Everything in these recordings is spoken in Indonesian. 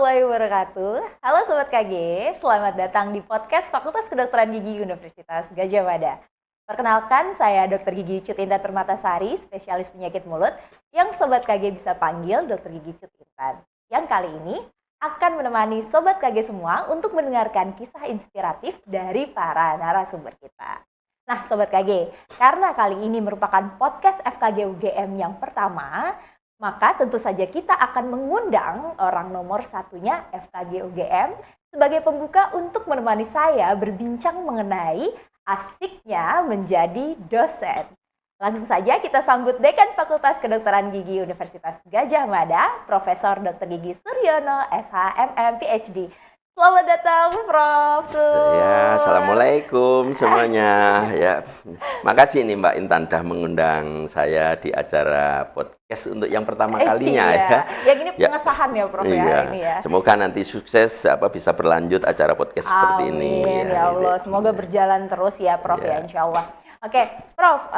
warahmatullahi wabarakatuh. Halo Sobat KG, selamat datang di podcast Fakultas Kedokteran Gigi Universitas Gadjah Mada. Perkenalkan, saya Dr. Gigi Cut Intan Permatasari, spesialis penyakit mulut, yang Sobat KG bisa panggil Dr. Gigi Cut Intan. Yang kali ini akan menemani Sobat KG semua untuk mendengarkan kisah inspiratif dari para narasumber kita. Nah Sobat KG, karena kali ini merupakan podcast FKG UGM yang pertama, maka tentu saja kita akan mengundang orang nomor satunya FKG UGM sebagai pembuka untuk menemani saya berbincang mengenai asiknya menjadi dosen. Langsung saja kita sambut Dekan Fakultas Kedokteran Gigi Universitas Gadjah Mada, Profesor Dr. Gigi Suryono, SHMM, PhD. Selamat datang, Prof. Ya, assalamualaikum semuanya. Ya, makasih nih Mbak Intan dah mengundang saya di acara podcast untuk yang pertama kalinya ya. Yang ini pengesahan ya, Prof ya ini ya. Semoga nanti sukses bisa berlanjut acara podcast seperti ini. Ya Allah, semoga berjalan terus ya, Prof ya, insya Allah. Oke, Prof,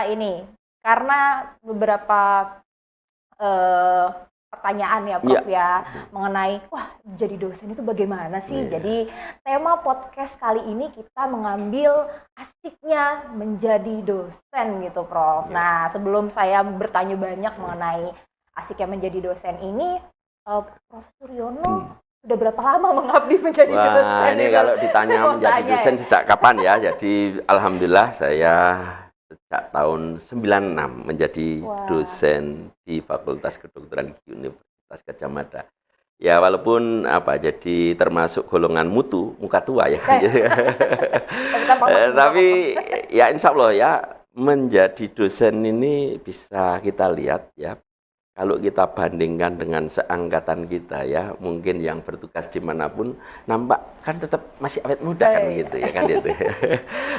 ini karena beberapa pertanyaan ya Prof ya mengenai wah jadi dosen itu bagaimana sih. Jadi tema podcast kali ini kita mengambil asiknya menjadi dosen gitu Prof. Nah sebelum saya bertanya banyak mengenai asiknya menjadi dosen ini, Prof Suryono sudah berapa lama mengabdi menjadi dosen? Wah ini kalau ditanya menjadi dosen sejak kapan ya. Jadi alhamdulillah saya sejak tahun 96 menjadi dosen di Fakultas Kedokteran Gigi Universitas Gadjah Mada. Ya walaupun jadi termasuk golongan muka tua ya. Tapi ya insya Allah ya menjadi dosen ini bisa kita lihat ya. Kalau kita bandingkan dengan seangkatan kita ya, mungkin yang bertugas dimanapun nampak kan tetap masih awet muda kan gitu ya kan gitu.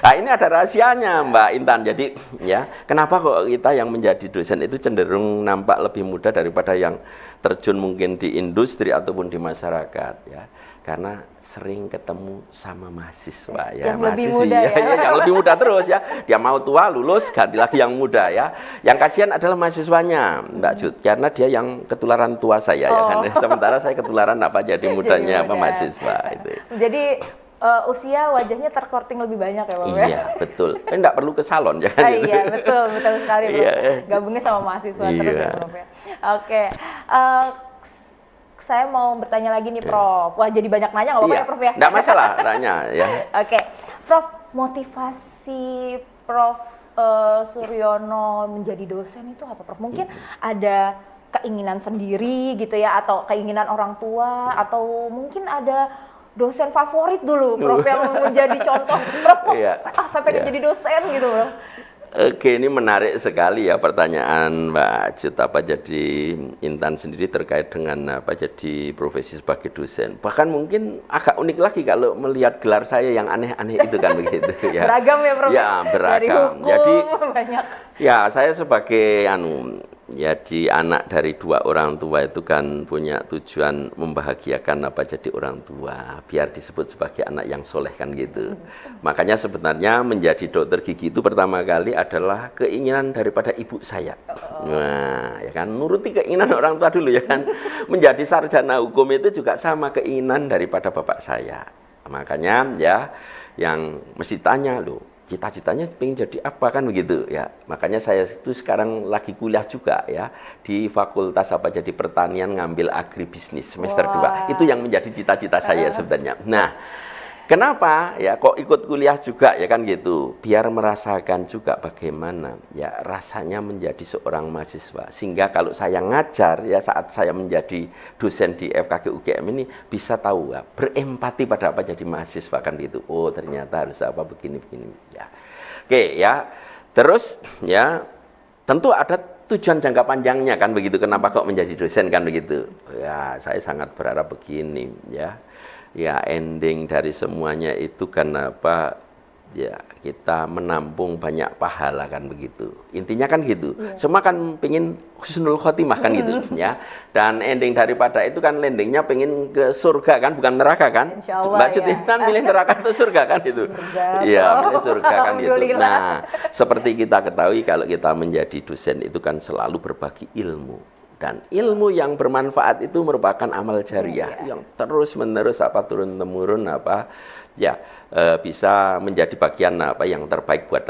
Nah ini ada rahasianya Mbak Intan. Jadi ya kenapa kok kita yang menjadi dosen itu cenderung nampak lebih muda daripada yang terjun mungkin di industri ataupun di masyarakat ya. Karena sering ketemu sama mahasiswa ya, yang lebih muda yang lebih muda terus ya. Dia mau tua lulus ganti lagi yang muda ya. Yang kasihan adalah mahasiswanya Mbak Jud, karena dia yang ketularan tua saya ya kan. Sementara saya ketularan jadi mudanya mahasiswa itu. Jadi usia wajahnya terkorting lebih banyak ya Pak? Iya betul. Enggak perlu ke salon ya kan. Iya betul sekali Pak. Gabungnya sama mahasiswa terus ya Prof ya. Oke. Saya mau bertanya lagi nih Prof. Wah jadi banyak nanya nggak apa-apa ya Prof ya? Nggak masalah tanya ya. Oke, Prof, motivasi Prof Suryono menjadi dosen itu apa Prof? Mungkin ada keinginan sendiri gitu ya, atau keinginan orang tua, atau mungkin ada dosen favorit dulu Prof yang menjadi contoh Prof saya pengen jadi dosen gitu Prof. Oke, ini menarik sekali ya pertanyaan Mbak Jut. Jadi Intan sendiri terkait dengan jadi profesi sebagai dosen. Bahkan mungkin agak unik lagi kalau melihat gelar saya yang aneh-aneh itu kan begitu ya. Beragam ya Prof. Ya, beragam. Dari hukum, jadi banyak. Ya, saya sebagai anak dari dua orang tua itu kan punya tujuan membahagiakan jadi orang tua, biar disebut sebagai anak yang soleh kan gitu. Makanya sebenarnya menjadi dokter gigi itu pertama kali adalah keinginan daripada ibu saya. Nah, ya kan nuruti keinginan orang tua dulu ya kan. Menjadi sarjana hukum itu juga sama keinginan daripada bapak saya. Makanya ya yang mesti tanya loh, cita-citanya pengen jadi apa kan begitu ya. Makanya saya itu sekarang lagi kuliah juga ya di Fakultas jadi pertanian, ngambil agribisnis semester 2. Itu yang menjadi cita-cita saya sebenarnya. Nah, kenapa ya kok ikut kuliah juga ya kan gitu, biar merasakan juga bagaimana ya rasanya menjadi seorang mahasiswa, sehingga kalau saya ngajar ya saat saya menjadi dosen di FKG UGM ini bisa tahu ya, berempati pada jadi mahasiswa kan gitu. Oh ternyata harus begini-begini ya. Oke ya, terus ya tentu ada tujuan jangka panjangnya kan begitu. Kenapa kok menjadi dosen kan begitu ya. Saya sangat berharap begini ya. Ya ending dari semuanya itu kan ya kita menampung banyak pahala kan begitu. Intinya kan gitu. Semua kan pengen husnul khotimah kan gitu ya. Dan ending daripada itu kan landingnya pengen ke surga kan, bukan neraka kan. Mbak Cut Intan milih neraka atau surga kan itu. Iya, milih surga kan gitu. Nah, seperti kita ketahui kalau kita menjadi dosen itu kan selalu berbagi ilmu. Dan ilmu yang bermanfaat itu merupakan amal jariah yang terus menerus turun temurun ya bisa menjadi bagian yang terbaik buat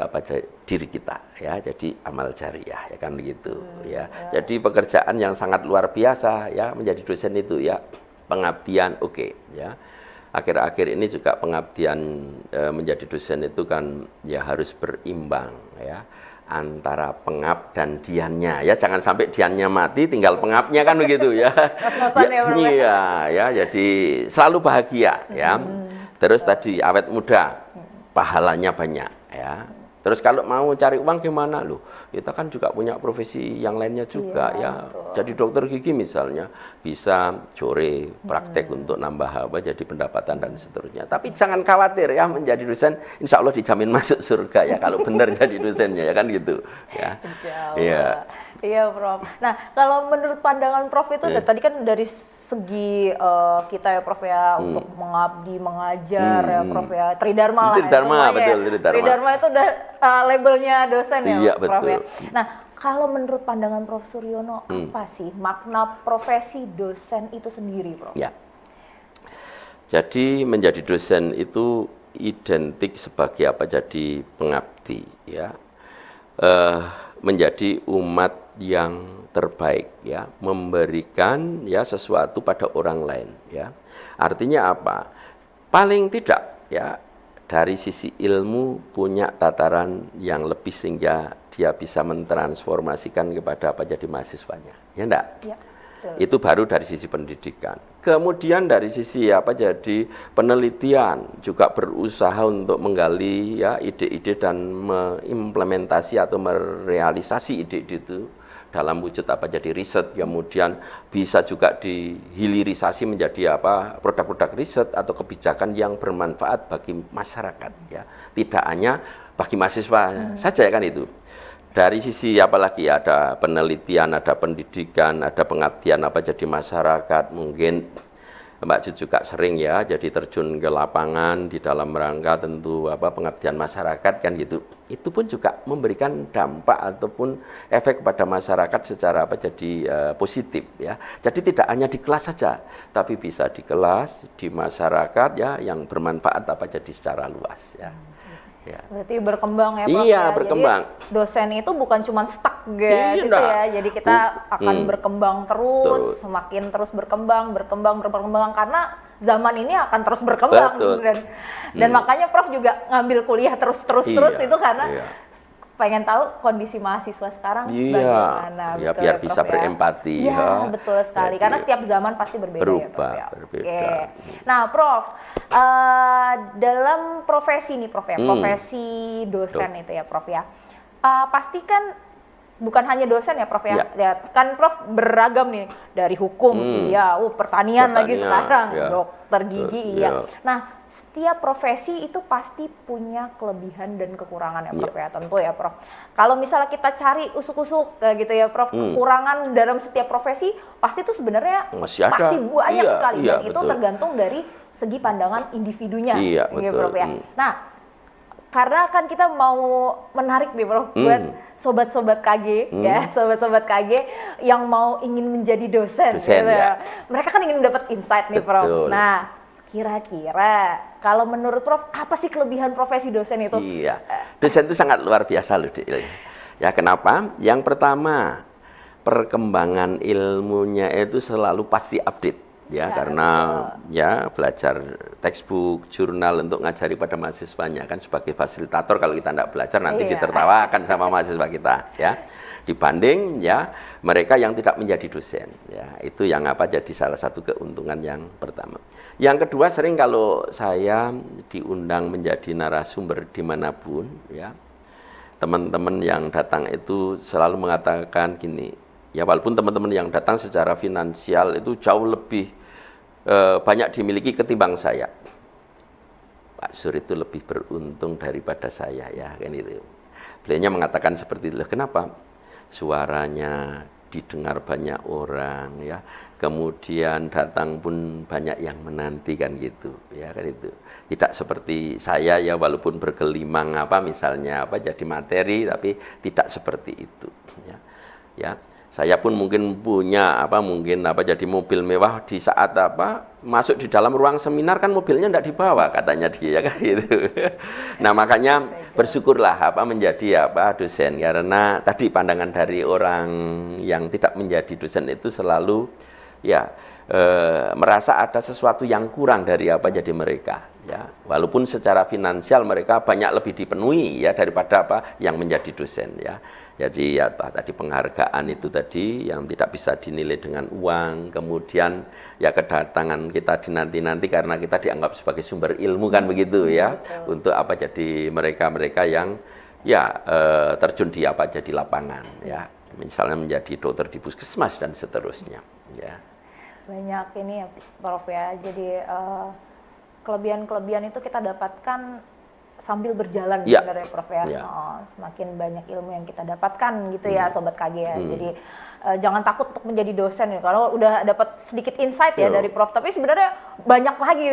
diri kita ya. Jadi amal jariah ya kan begitu ya. Jadi pekerjaan yang sangat luar biasa ya menjadi dosen itu ya, pengabdian ya. Akhir-akhir ini juga pengabdian menjadi dosen itu kan ya harus berimbang ya antara pengab dan diannya ya, jangan sampai diannya mati tinggal pengabnya kan begitu ya. Ya, jadi selalu bahagia ya. Terus tadi awet muda, pahalanya banyak ya. Terus kalau mau cari uang gimana loh? Kita kan juga punya profesi yang lainnya juga ya. Betul. Jadi dokter gigi misalnya bisa sore praktek untuk nambah jadi pendapatan dan seterusnya. Tapi jangan khawatir ya, menjadi dosen insya Allah dijamin masuk surga ya kalau benar jadi dosennya ya kan gitu ya. Iya. Iya, Prof. Nah, kalau menurut pandangan Prof itu tadi kan dari segi kita ya Prof ya untuk mengabdi, mengajar ya Prof ya, Tridharma lah. Tridharma, betul, Tridharma itu udah labelnya dosen ya iya, Prof betul. ya. Nah, kalau menurut pandangan Prof Suryono apa sih makna profesi dosen itu sendiri, Prof? Ya. Jadi menjadi dosen itu identik sebagai jadi pengabdi ya. Menjadi umat yang terbaik ya, memberikan ya sesuatu pada orang lain ya. Artinya apa? Paling tidak ya dari sisi ilmu punya tataran yang lebih sehingga dia bisa mentransformasikan kepada jadi mahasiswanya. Ya enggak? Ya. Itu baru dari sisi pendidikan. Kemudian dari sisi jadi penelitian juga berusaha untuk menggali ya ide-ide dan mengimplementasi atau merealisasi ide-ide itu dalam wujud jadi riset, kemudian bisa juga dihilirisasi menjadi produk-produk riset atau kebijakan yang bermanfaat bagi masyarakat ya. Tidak hanya bagi mahasiswa saja ya kan itu. Dari sisi apalagi ada penelitian, ada pendidikan, ada pengabdian jadi masyarakat. Mungkin Mbak Jud juga sering ya jadi terjun ke lapangan di dalam rangka tentu pengabdian masyarakat kan gitu. Itu pun juga memberikan dampak ataupun efek kepada masyarakat secara jadi positif ya. Jadi tidak hanya di kelas saja, tapi bisa di kelas, di masyarakat ya yang bermanfaat jadi secara luas ya. Ya. Berarti berkembang ya Prof? Iya, ya? berkembang. Jadi dosen itu bukan cuma stuck gitu ya. Jadi kita akan berkembang terus, semakin terus berkembang karena zaman ini akan terus berkembang. Dan makanya Prof juga ngambil kuliah terus itu karena pengen tahu kondisi mahasiswa sekarang bagaimana. Iya, betul biar ya, Prof, bisa berempati. Ya, betul sekali. Karena setiap zaman pasti berbeda ya, Prof, ya. Berbeda. Nah, Prof, dalam profesi nih, Prof ya, profesi dosen itu ya, Prof ya. Pasti kan bukan hanya dosen ya, Prof ya. Ya kan Prof beragam nih dari hukum, pertanian lagi sekarang, dokter gigi, Nah, setiap profesi itu pasti punya kelebihan dan kekurangan ya Prof ya, tentu ya Prof. Kalau misalnya kita cari usuk-usuk gitu ya Prof, kekurangan dalam setiap profesi pasti itu sebenarnya pasti banyak sekali dan itu tergantung dari segi pandangan individunya, gitu Prof ya. Nah, karena kan kita mau menarik nih Prof buat sobat-sobat KG ya, sobat-sobat KG yang mau ingin menjadi dosen gitu ya. Mereka kan ingin dapat insight nih Prof. Nah, kira-kira kalau menurut Prof apa sih kelebihan profesi dosen itu? Iya, dosen itu sangat luar biasa loh. Ya kenapa? Yang pertama, perkembangan ilmunya itu selalu pasti update. Ya, karena belajar textbook, jurnal untuk ngajari pada mahasiswanya kan sebagai fasilitator. Kalau kita tidak belajar nanti ditertawakan sama mahasiswa kita ya. Dibanding mereka yang tidak menjadi dosen ya, itu yang jadi salah satu keuntungan yang pertama. Yang kedua, sering kalau saya diundang menjadi narasumber dimanapun ya, teman-teman yang datang itu selalu mengatakan gini ya, walaupun teman-teman yang datang secara finansial itu jauh lebih banyak dimiliki ketimbang saya, Pak Sur itu lebih beruntung daripada saya ya kan itu. Beliau mengatakan seperti itu. Kenapa? Suaranya didengar banyak orang ya, kemudian datang pun banyak yang menanti kan gitu ya kan itu. Tidak seperti saya ya, walaupun bergelimang misalnya jadi materi, tapi tidak seperti itu ya. Saya pun mungkin punya jadi mobil mewah di saat masuk di dalam ruang seminar kan mobilnya enggak dibawa katanya dia kan gitu. Nah, makanya bersyukurlah menjadi dosen, karena tadi pandangan dari orang yang tidak menjadi dosen itu selalu merasa ada sesuatu yang kurang dari jadi mereka, ya. Walaupun secara finansial mereka banyak lebih dipenuhi ya daripada yang menjadi dosen, ya. Jadi tadi penghargaan itu tadi yang tidak bisa dinilai dengan uang, kemudian ya kedatangan kita dinanti-nanti karena kita dianggap sebagai sumber ilmu kan begitu ya. Betul. Untuk jadi mereka-mereka yang terjun di jadi lapangan ya. Misalnya menjadi dokter di puskesmas dan seterusnya ya. Banyak ini ya Prof ya. Jadi kelebihan-kelebihan itu kita dapatkan sambil berjalan sebenarnya Prof ya. Semakin banyak ilmu yang kita dapatkan gitu ya Sobat KG ya. Jadi jangan takut untuk menjadi dosen ya. Kalau udah dapat sedikit insight ya dari Prof, tapi sebenarnya banyak lagi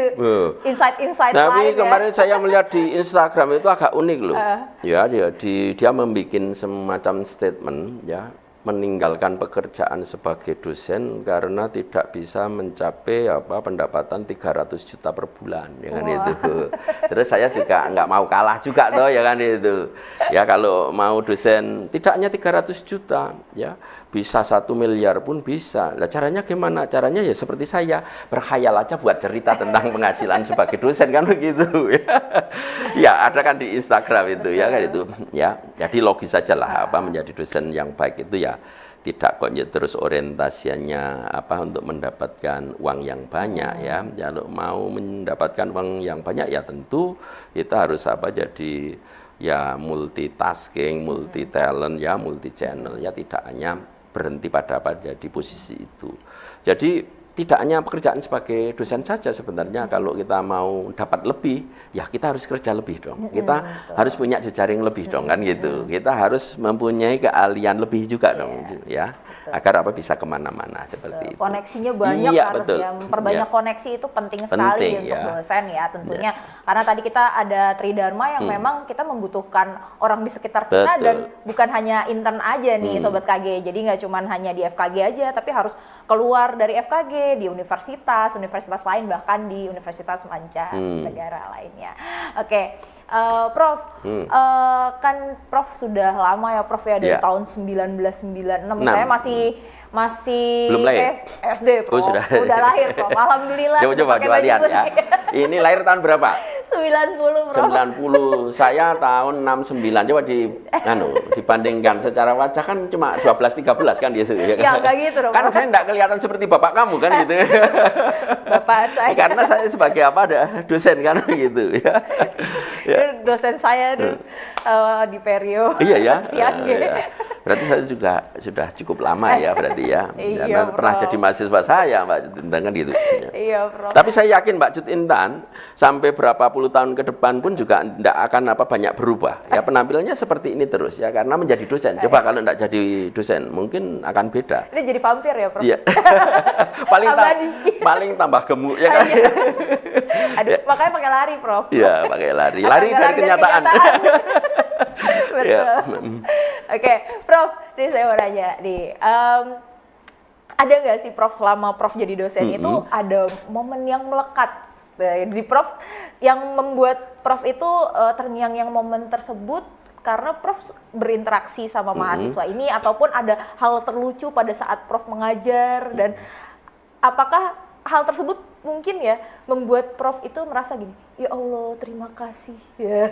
insight-insight lain. Tapi kemarin saya melihat di Instagram itu agak unik loh. Dia membuat semacam statement ya, meninggalkan pekerjaan sebagai dosen karena tidak bisa mencapai pendapatan 300 juta per bulan ya kan itu. Terus saya juga nggak mau kalah juga toh ya kan itu. Ya kalau mau dosen tidak hanya 300 juta ya, bisa 1 miliar pun bisa. Lah caranya gimana? Caranya ya seperti saya, berkhayal aja buat cerita tentang penghasilan sebagai dosen kan begitu ya. Ya ada kan di Instagram itu ya kan itu ya. Jadi logis saja lah menjadi dosen yang baik itu ya tidak kok terus orientasinya untuk mendapatkan uang yang banyak ya. Kalau mau mendapatkan uang yang banyak ya tentu kita harus jadi ya multitasking, multi talent ya, multi channel ya, tidak hanya berhenti pada di posisi itu. Jadi tidak hanya pekerjaan sebagai dosen saja sebenarnya, kalau kita mau dapat lebih, ya kita harus kerja lebih dong. Kita harus punya jejaring lebih dong kan gitu. Kita harus mempunyai keahlian lebih juga dong ya. Agar bisa kemana-mana seperti itu. Koneksinya banyak harus ya. Memperbanyak koneksi itu penting sekali untuk dosen ya tentunya. Karena tadi kita ada Tridharma yang memang kita membutuhkan orang di sekitar kita dan bukan hanya intern aja nih Sobat KG. Jadi nggak cuma hanya di FKG aja, tapi harus keluar dari FKG, di universitas lain, bahkan di universitas mancanegara lainnya. Oke, Prof, kan Prof sudah lama ya Prof ya, dari tahun 1996. Saya masih belum lahir. SD Prof. Udah lahir Prof. Alhamdulillah. Coba lihat ya. Ini lahir tahun berapa? 90 Prof. 90. Saya tahun 69. Coba dibandingkan secara wajah kan cuma 12 13 kan gitu ya. Ya enggak gitu Prof. Kan saya enggak kelihatan seperti bapak kamu kan gitu. Bapak saya. Karena saya sebagai dosen kan gitu ya. Dosen saya di Perio. Iya ya. Iya. Berarti saya juga sudah cukup lama ya berarti ya. Iya, pernah jadi mahasiswa saya Mbak Cut Intan kan gitu. Iya, Prof. Tapi saya yakin Mbak Cut Intan sampai berapa puluh tahun ke depan pun juga tidak akan banyak berubah. Ya penampilannya seperti ini terus ya, karena menjadi dosen. Coba kalau tidak jadi dosen mungkin akan beda. Ini jadi vampir ya, Prof? Iya. paling tambah gemuk ya kan. Aduh, makanya pakai lari, Prof. Iya, pakai lari. Lari dari kenyataan. Betul. Ya. Oke, Prof, ini saya mau nanya nih, ada nggak sih Prof selama Prof jadi dosen itu ada momen yang melekat di Prof yang membuat Prof itu terngiang-ngiang momen tersebut karena Prof berinteraksi sama mahasiswa ini, ataupun ada hal terlucu pada saat Prof mengajar, dan apakah hal tersebut mungkin ya membuat Prof itu merasa gini, ya Allah terima kasih ya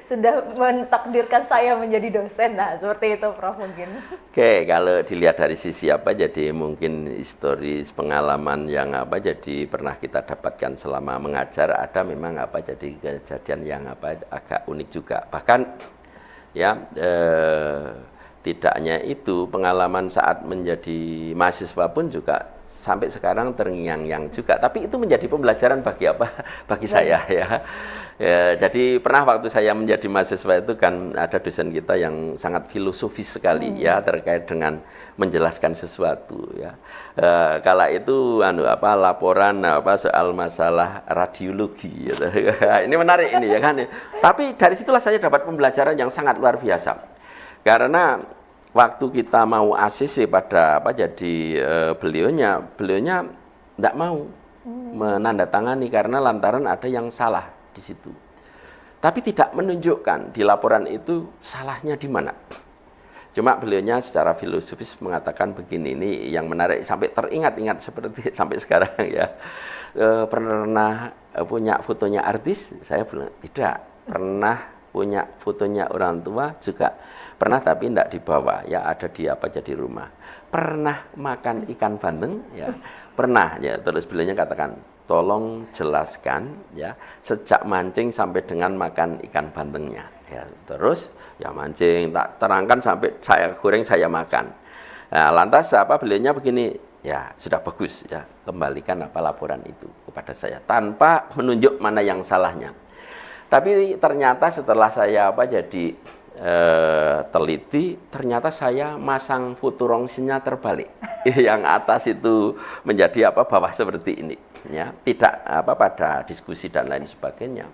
sudah mentakdirkan saya menjadi dosen. Nah seperti itu Prof mungkin. Oke, kalau dilihat dari sisi jadi mungkin historis pengalaman yang jadi pernah kita dapatkan selama mengajar, ada memang jadi kejadian yang agak unik juga. Bahkan ya tidak hanya itu, pengalaman saat menjadi mahasiswa pun juga sampai sekarang terngiang-ngiang juga, tapi itu menjadi pembelajaran bagi saya ya. Jadi pernah waktu saya menjadi mahasiswa itu kan ada dosen kita yang sangat filosofis sekali ya terkait dengan menjelaskan sesuatu ya. Kala itu laporan soal masalah radiologi gitu. Ini menarik ini ya kan. Tapi dari situlah saya dapat pembelajaran yang sangat luar biasa. Karena waktu kita mau ACC pada apa jadi beliaunya tidak mau menandatangani karena lantaran ada yang salah di situ. Tapi tidak menunjukkan di laporan itu salahnya di mana. Cuma beliaunya secara filosofis mengatakan begini, ini yang menarik sampai teringat-ingat seperti sampai sekarang ya. Pernah punya fotonya artis? Saya bilang tidak. Pernah punya fotonya orang tua juga pernah, tapi tidak dibawa ya, ada di apa jadi rumah. Pernah makan ikan bandeng ya, pernah ya. Terus beliaunya katakan tolong jelaskan ya sejak mancing sampai dengan makan ikan bandengnya ya. Terus ya mancing tak terangkan sampai saya goreng saya makan. Nah, lantas apa beliaunya begini, ya sudah bagus ya, kembalikan apa laporan itu kepada saya tanpa menunjuk mana yang salahnya. Tapi ternyata setelah saya apa jadi teliti, ternyata saya masang foto rongsinya terbalik. Yang atas itu menjadi apa bawah seperti ini ya, tidak apa pada diskusi dan lain sebagainya.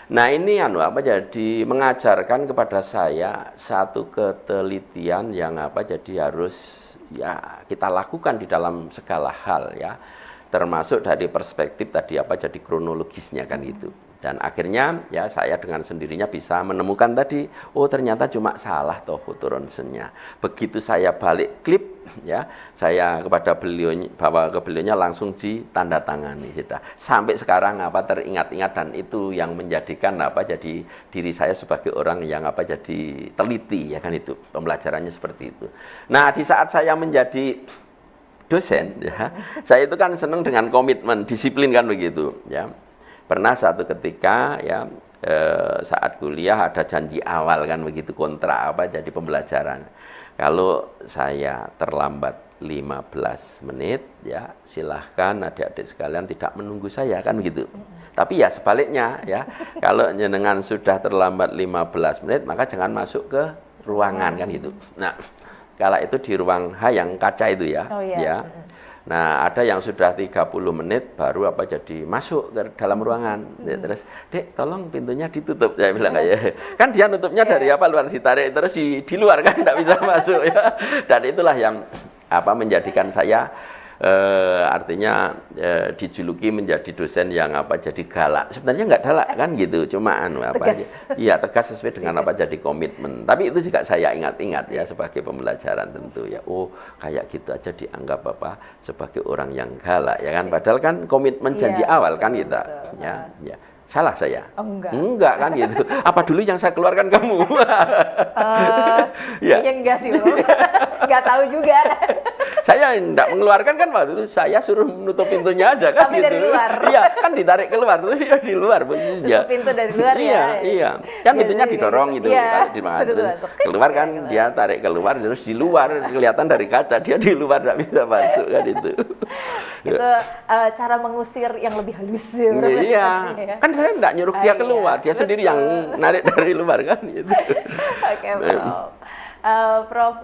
Nah, ini apa jadi mengajarkan kepada saya satu ketelitian yang apa jadi harus ya kita lakukan di dalam segala hal ya, termasuk dari perspektif tadi apa jadi kronologisnya kan gitu. Dan akhirnya ya saya dengan sendirinya bisa menemukan tadi, oh ternyata cuma salah toh foto ronsennya. Begitu saya balik klip ya, saya kepada beliau, bawa ke beliaunya langsung ditandatangani sudah. Sampai sekarang apa teringat-ingat, dan itu yang menjadikan apa jadi diri saya sebagai orang yang apa jadi teliti ya kan, itu pembelajarannya seperti itu. Nah, di saat saya menjadi dosen ya, saya itu kan senang dengan komitmen, disiplin kan begitu ya. Pernah satu ketika ya saat kuliah ada janji awal kan begitu, kontrak apa jadi pembelajaran. Kalau saya terlambat 15 menit ya silahkan adik-adik sekalian tidak menunggu saya kan gitu. Tapi ya sebaliknya ya, kalau jenengan sudah terlambat 15 menit maka jangan masuk ke ruangan kan gitu. Nah, kala itu di ruang H yang kaca itu ya. Oh, iya. Ya. Nah, ada yang sudah 30 menit baru apa jadi masuk ke dalam ruangan. Ya, terus, "Dek, tolong pintunya ditutup." Saya bilang kayak, kan dia nutupnya dari apa luar, ditarik terus di luar kan tidak bisa masuk ya. Dan itulah yang apa menjadikan saya artinya dijuluki menjadi dosen yang apa jadi galak. Sebenarnya nggak galak kan gitu, cuma apa iya tegas sesuai dengan apa jadi komitmen. Tapi itu juga saya ingat-ingat ya sebagai pembelajaran tentu ya. Oh, kayak gitu aja dianggap apa sebagai orang yang galak ya kan, padahal kan komitmen janji awal kan kita ya. Ya. Salah saya? Oh, enggak. Enggak kan gitu. Apa dulu yang saya keluarkan kamu? Ya. Kayaknya enggak sih, Bro. Enggak tahu juga. Saya enggak mengeluarkan kan waktu itu, saya suruh menutup pintunya aja kan. Tapi gitu. dari luar. Iya, kan ditarik keluar tuh ya di luar ya. Pintu dari luar iya, ya. Iya. Kan pintunya didorong gitu, iya, terus keluar kan dia tarik keluar, terus di luar kelihatan dari kaca dia di luar enggak bisa masuk kan itu. Itu cara mengusir yang lebih halus ya. Iya. Kan saya enggak nyuruh dia keluar, dia sendiri yang narik dari luar kan gitu. Oke, Prof. Prof,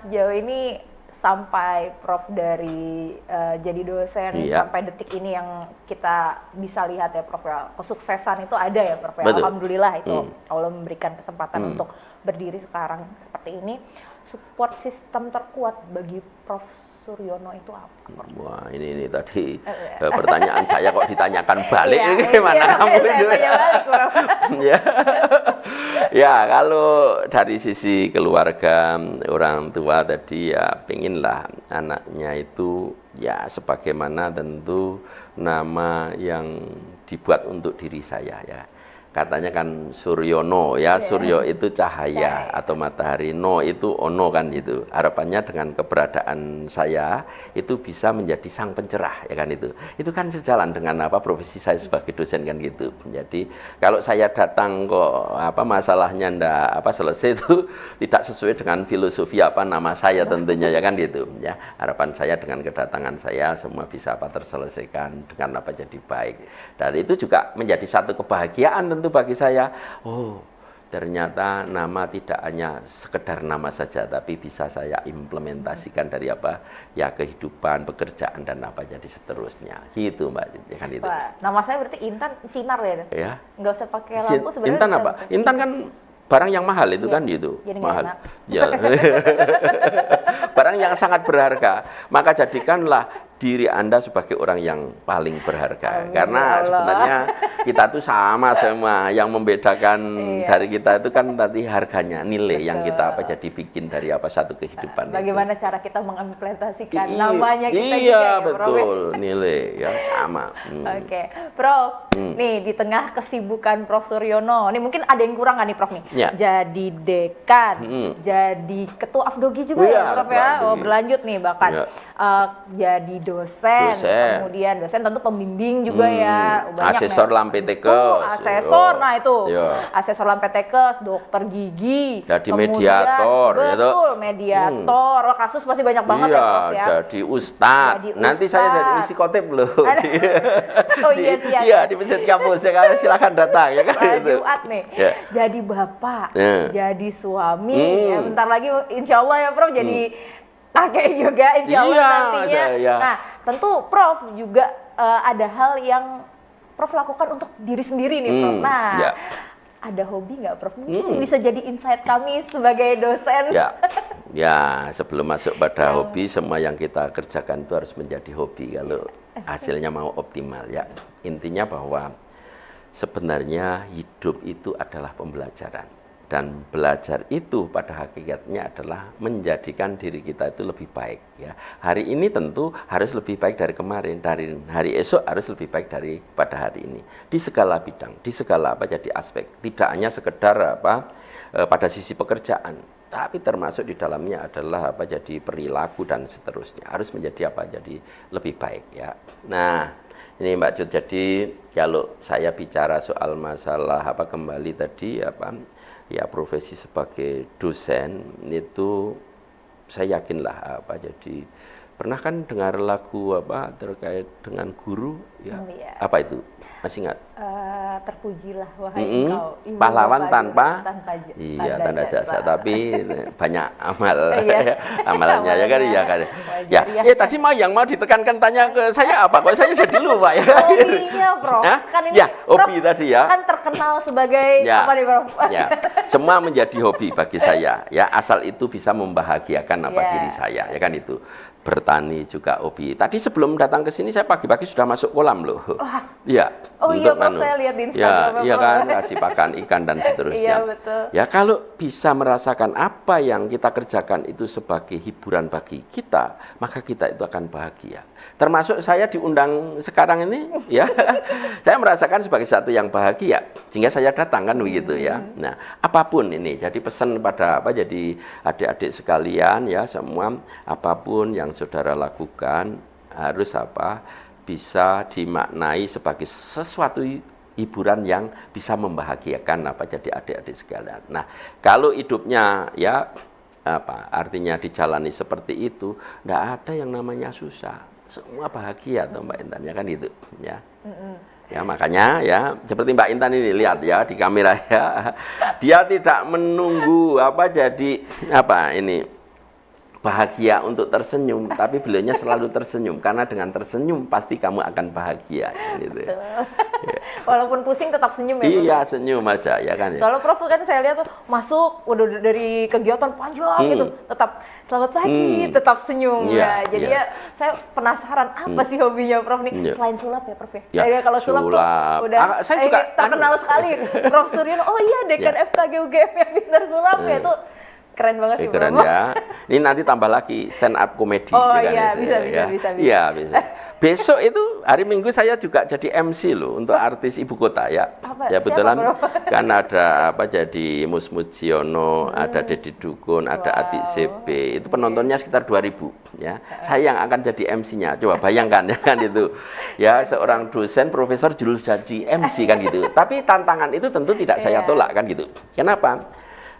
sejauh ini sampai Prof dari jadi dosen sampai detik ini yang kita bisa lihat ya Prof ya, kesuksesan itu ada ya Prof ya. Betul. Alhamdulillah itu Allah memberikan kesempatan untuk berdiri sekarang seperti ini. Support sistem terkuat bagi Prof Suryono itu apa? Wah, ini tadi pertanyaan saya kok ditanyakan balik, iya, gimana kamu itu? Ya. Ya, kalau dari sisi keluarga orang tua tadi ya pengenlah anaknya itu ya sebagaimana tentu nama yang dibuat untuk diri saya ya. Katanya kan Suryono ya, Suryo itu cahaya atau matahari, no itu ono kan gitu. Harapannya dengan keberadaan saya itu bisa menjadi sang pencerah ya kan itu. Itu kan sejalan dengan apa profesi saya sebagai dosen kan gitu. Jadi kalau saya datang kok apa masalahnya ndak apa selesai itu tidak sesuai dengan filosofi apa nama saya tentunya ya kan gitu ya. Harapan saya dengan kedatangan saya semua bisa apa terselesaikan dengan apa jadi baik. Dan itu juga menjadi satu kebahagiaan tentu bagi saya. Oh, ternyata nama tidak hanya sekedar nama saja, tapi bisa saya implementasikan dari apa ya kehidupan, pekerjaan dan apa jadi seterusnya. Gitu Mbak, ya kan itu. Wah, nama saya berarti Intan Sinar ya? Ya. Nggak usah pakai lampu sebenarnya. Intan apa? Intan kan barang yang mahal itu Iya. kan gitu, Jadi nggak mahal. enak. Ya. Barang yang sangat berharga, maka jadikanlah diri Anda sebagai orang yang paling berharga. Amin, Karena ya Allah. sebenarnya kita tuh sama semua. Yang membedakan Iya. dari kita itu kan tadi harganya, nilai yang Betul. kita jadi bikin dari satu kehidupan. Bagaimana cara kita mengimplementasikan Iya, namanya kita iya, juga ya, Prof. betul, nilai ya sama. Oke, Prof. Nih di tengah kesibukan Prof Suryono, nih mungkin ada yang kurang nggak nih Prof nih? Ya. Jadi dekan, jadi ketua Afdogi juga Iya, ya Prof ketua ya. Afdogi. Oh berlanjut nih bahkan Ya. jadi dosen, kemudian dosen tentu pembimbing juga ya. Banyak Asesor nih. Lampetekes. Tuh, asesor, Yo. nah itu Yo. asesor Lampetekes, dokter gigi, Jadi kemudian- mediator, ya toh? betul mediator. Wah, kasus pasti banyak banget ya Iya, Prof ya. jadi ustadz. Jadi Nanti saya jadi ustadz. psikotip loh. Oh iya, siap. Iya, di masjid kampus. Ya, silakan datang ya kan Nah, itu. Jumat nih, Ya. jadi bapak, Ya. jadi suami, ya bentar lagi insya Allah ya Prof jadi kakek juga insya Allah Iya, nantinya. saya. Nah tentu Prof juga ada hal yang Prof lakukan untuk diri sendiri nih Prof. Nah ya. ada hobi nggak Prof? Mungkin bisa jadi insight kami sebagai dosen. Ya, ya sebelum masuk pada hobi, semua yang kita kerjakan itu harus menjadi hobi kalau hasilnya mau optimal ya. Intinya bahwa sebenarnya hidup itu adalah pembelajaran. Dan belajar itu pada hakikatnya adalah menjadikan diri kita itu lebih baik ya. Hari ini tentu harus lebih baik dari kemarin, dari hari esok harus lebih baik dari pada hari ini. Di segala bidang, di segala jadi aspek. Tidak hanya sekedar pada sisi pekerjaan, tapi termasuk di dalamnya adalah jadi perilaku dan seterusnya. Harus menjadi jadi lebih baik ya. Nah, ini Mbak Cut, jadi kalau saya bicara soal masalah kembali tadi ya profesi sebagai dosen itu saya yakinlah jadi pernah kan dengar lagu terkait dengan guru ya. Iya. Apa itu masih ingat? Terpujilah wahai engkau ibu pahlawan bapak tanpa iya, tanda jasa tapi banyak amal Iya. amalnya ya kan ya kan Wajar ya tadi yang mau ditekankan tanya ke saya apa kok saya jadi lupa ya. Hobinya Prof. Hah? Kan ini Ya, hobi Prof tadi ya. kan terkenal sebagai Ya. apa nih Prof? Ya, semua menjadi hobi bagi saya ya, asal itu bisa membahagiakan Ya. diri saya ya kan itu. Bertani juga hobi. Tadi sebelum datang ke sini saya pagi-pagi sudah masuk kolam loh. Wah. Iya. Oh iya Prof, saya lihat di Instagram. Iya kan, kasih pakan ikan dan seterusnya. Iya betul. Ya kalau bisa merasakan apa yang kita kerjakan itu sebagai hiburan bagi kita, maka kita itu akan bahagia. Termasuk saya diundang sekarang ini, ya, saya merasakan sebagai satu yang bahagia, sehingga saya datang kan begitu ya. Nah, apapun ini, jadi pesan pada jadi adik-adik sekalian ya, semua apapun yang saudara lakukan harus bisa dimaknai sebagai sesuatu hiburan yang bisa membahagiakan jadi adik-adik sekalian. Nah, kalau hidupnya ya artinya dijalani seperti itu, enggak ada yang namanya susah. Semua bahagia atau Mbak Intan ya kan itu ya. Ya makanya ya seperti Mbak Intan ini lihat ya di kamera ya. Dia tidak menunggu jadi ini bahagia untuk tersenyum, tapi beliaunya selalu tersenyum karena dengan tersenyum pasti kamu akan bahagia gitu ya. Walaupun pusing tetap senyum ya. Iya, senyum aja ya kan ya. Kalau Prof kan saya lihat tuh masuk udah dari kegiatan panjang gitu, tetap selamat pagi, tetap senyum ya. Jadi ya saya penasaran apa sih hobinya Prof nih selain sulap ya Prof ya. Ya, Kalau sulap tuh udah saya juga terkenal sekali Prof Suryono. Oh iya dekan FKG UGM yang pintar sulap ya tuh. Keren banget sih keren Prof. ya. Ini nanti tambah lagi stand up komedi. Oh ya kan iya, itu, bisa. Iya, bisa. Besok itu hari Minggu saya juga jadi MC loh untuk artis ibu kota ya. Ya betulan kan ada jadi Mus Mujiono, ada Deddy Dukun, ada Atik CB. Itu penontonnya sekitar 2000 ya. Saya yang akan jadi MC-nya. Coba bayangkan ya kan itu. Ya seorang dosen profesor jurus jadi MC kan gitu. Tapi tantangan itu tentu tidak saya tolak kan gitu. Kenapa?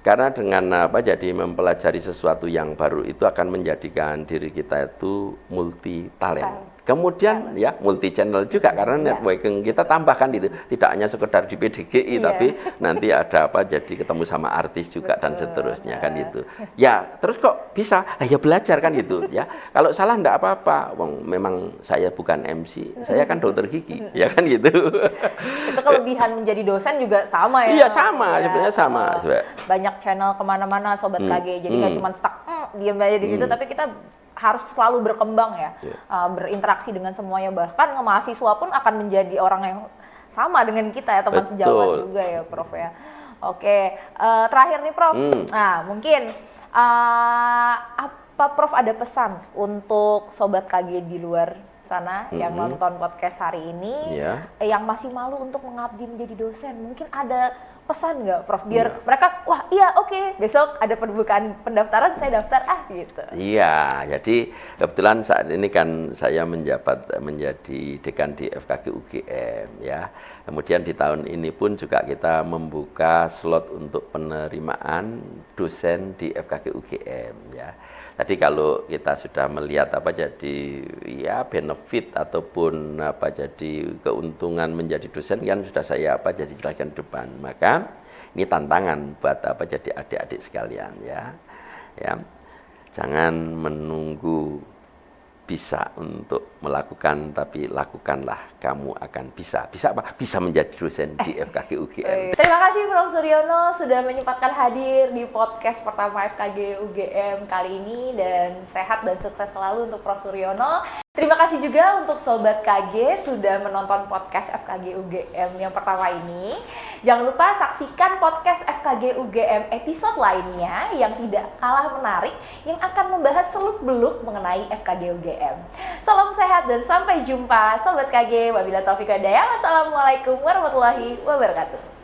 Karena dengan jadi mempelajari sesuatu yang baru itu akan menjadikan diri kita itu multi talent. Kemudian ya multi channel juga karena networking kita tambahkan itu tidak hanya sekedar di PDGI tapi nanti ada apa jadi ketemu sama artis juga dan seterusnya kan itu. Ya, terus kok bisa? Ya belajar kan gitu ya. Kalau salah enggak apa-apa. Wong memang saya bukan MC, saya kan dokter gigi, ya kan gitu. Itu kelebihan menjadi dosen juga sama ya? Iya sama, sebenarnya sama. Banyak channel kemana-mana Sobat KG, jadi nggak cuma stuck diam aja di situ, tapi kita harus selalu berkembang ya, berinteraksi dengan semuanya, bahkan mahasiswa pun akan menjadi orang yang sama dengan kita ya, teman sejawat juga ya Prof ya. Oke, terakhir nih Prof, nah mungkin apa Prof ada pesan untuk Sobat KG di luar sana yang nonton podcast hari ini, yang masih malu untuk mengabdi menjadi dosen, mungkin ada pesan nggak Prof biar mereka wah iya oke, besok ada pembukaan pendaftaran saya daftar gitu. Iya, jadi kebetulan saat ini kan saya menjabat menjadi dekan di FKG UGM ya. Kemudian di tahun ini pun juga kita membuka slot untuk penerimaan dosen di FKG UGM ya. Tadi kalau kita sudah melihat apa jadi ya benefit ataupun apa jadi keuntungan menjadi dosen kan sudah saya apa jadi jelaskan depan. Maka ini tantangan buat apa jadi adik-adik sekalian ya. Ya. Jangan menunggu bisa untuk melakukan, tapi lakukanlah, kamu akan bisa. Bisa apa? Bisa menjadi dosen di FKG UGM. Terima kasih Prof Suryono sudah menyempatkan hadir di podcast pertama FKG UGM kali ini, dan sehat dan sukses selalu untuk Prof Suryono. Terima kasih juga untuk Sobat KG sudah menonton podcast FKG UGM yang pertama ini. Jangan lupa saksikan podcast FKG UGM episode lainnya yang tidak kalah menarik, yang akan membahas seluk-beluk mengenai FKG UGM. Salam sehat dan sampai jumpa Sobat KG. Wabillahi taufiq wal hidayah. Wassalamualaikum warahmatullahi wabarakatuh.